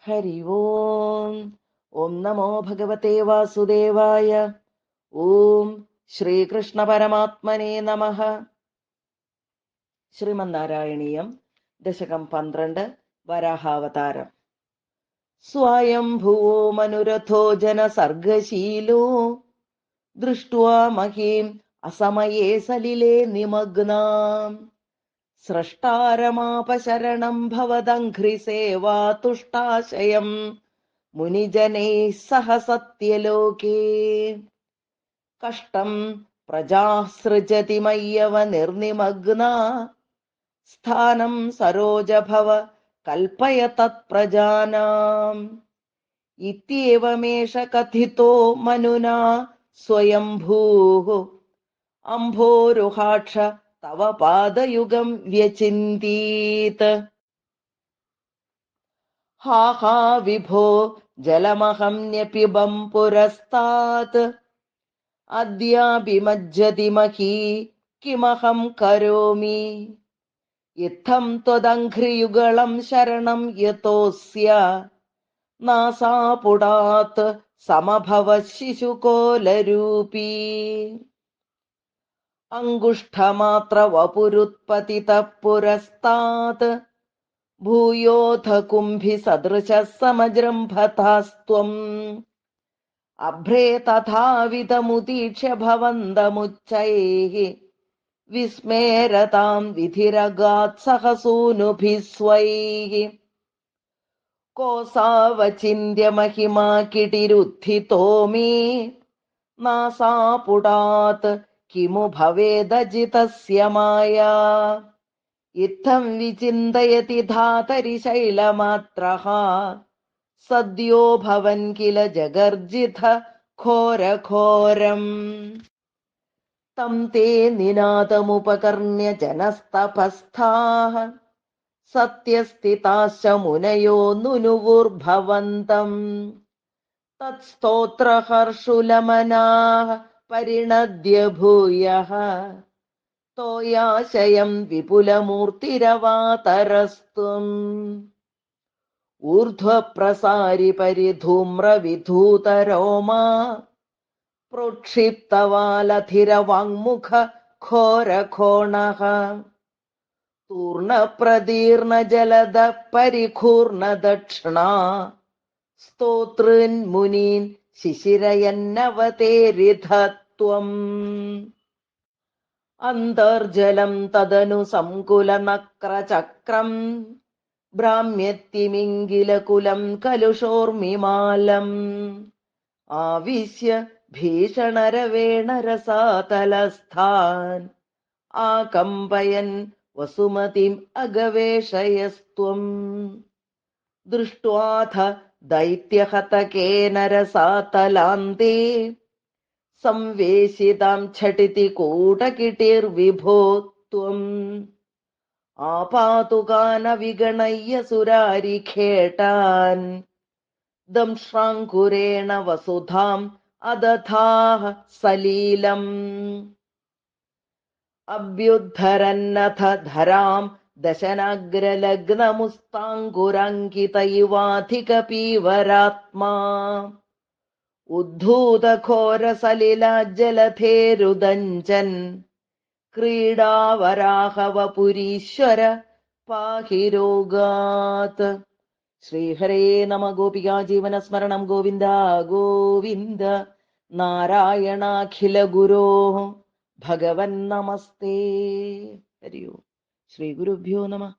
ഹരി ഓം. ഓം നമോ ഭഗവതേ വാസുദേവായ. ഓം ശ്രീകൃഷ്ണ പരമാത്മനേ നമഃ. ശ്രീമന്നാരായണീയം ദശകം 12 വരാഹാവതാരം. സ്വയംഭുവോ മനുരഥോ ജനസർഗശീലോ ദൃഷ്ട്വാ മഹീം അസമയേ സലിലേ നിമഗ്നാം സ്രഷ്ടാരമാപശരണം ഭവദംഘ്രിസേവാതുഷ്ടാശയം മുനിജനൈः സഹ സത്യലോകേ കഷ്ടം പ്രജാഃ സൃജതി മയ്യവ നിർനിമഗ്നാ സ്ഥാനം സരോജഭവ കൽപ്പയ തത്പ്രജാനാം ഇത്യേവമേഷ കഥിതോ മനുനാ സ്വയംഭൂഃ അംഭോരുഹാക്ഷ തവ പാദയുഗം വ്യചിന്തീത്. ഹാ ഹാ വിഭോ ജലമഹം ന്യപിബം പുരസ്താത് അദ്യാഭിമജ്ജതി മഹീ കിമഹം കരോമി ഇത്തം ത്വദംഘ്രിയുഗളം ശരണം യതോസ്യ നാസാപുടാത് സമഭവ ശിശുകോലരൂപീ അങ്കുഷ്ഠമാത്ര വപുരുത്പതിതഃ പുരസ്താത് ഭൂയോധ കുംഭി സദൃശഃ സമജൃംഭതാസ്ത്വം അഭ്രേ തഥാവിധമുദീക്ഷ്യ ഭവന്തമുച്ചൈഃ വിസ്മേരതാം വിധിരഗാത് സഹസൂനുഭിः സ്വൈഃ കോസാവചിന്യ മഹിമാ കിടിരുത്ഥിതോ മേ നാസാപുടാത് കിമു ഭവേദജിതസ്യ മായാ ഇത്തം വിചിന്തയതി ധാതരി ശൈലമാത്രഃ സദ്യോ ഭവൻ കില ജഗർജിത ഘോരഘോരം തം തേ നിനാദമുപകർണ്യ ജനസ്തപസ്ഥാഃ സത്യസ്ഥിതാശ്ച മുനയോ നുനുവുർഭവന്തം തത്സ്തോത്രഹർഷുലമനാഃ പരിണദ്യ ഭൂയഃ തോയാശയം വിപുലമൂർത്തിരവാതരസ്ത്വം ഊർധ്വപ്രസാരി പരിധൂമ്രവിധൂതരോമാ പ്രോക്ഷിപ്തവാലധിരവാങ്മുഖ ഘോരഘോണഃ തൂർണപ്രദീർണജലദ പരിഘൂർണദക്ഷിണാ സ്തോതൃന്മുനീൻ ശിശിരയന്നവതേരിധത്വം അന്തർജലം തദനു സംകുലനക്രചക്രം ഭ്രാമ്യത്തിമിംഗിലകുലം കലുഷോർമിമാലം ആവിശ്യ ഭീഷണരവേണരസാതലസ്ഥാൻ ആകമ്പയൻ വസുമതിം അഗവേഷയസ്ത്വം ദൃഷ്ട്വാഥ ദൈത്യഹതകേന രസാതലാന്തേ സംവേശിതാം ഝടിതി കൂടകിട്ടിർവിഭോ ത്വം ആപാതുകാന വിഗണയ്യ സുരാരിഖേടാൻ ദംശ്രാങ്കുരേണ വസുധാം അദധാഃ സലീലം അഭ്യുദ്ധരന്നഥ ധരാം ദശനഗ്രലഗ്നമുസ്താങ്കുരങ്കിതൈവാധികപീവരാത്മാ ഉദ്ധൂതഘോരസലിലാജ്ജലധേരുദഞ്ചൻ ക്രീഡാവരാഹവപുരീശ്വര പാഹി രോഗാത്. ശ്രീഹരേ നമ. ഗോപികാ ജീവനസ്മരണം ഗോവിന്ദ ഗോവിന്ദ. നാരായണാഖില ഗുരോ ഭഗവൻ നമസ്തേ. ഹരി ഓം. ശ്രീ ഗുരുഭ്യോ നമഃ.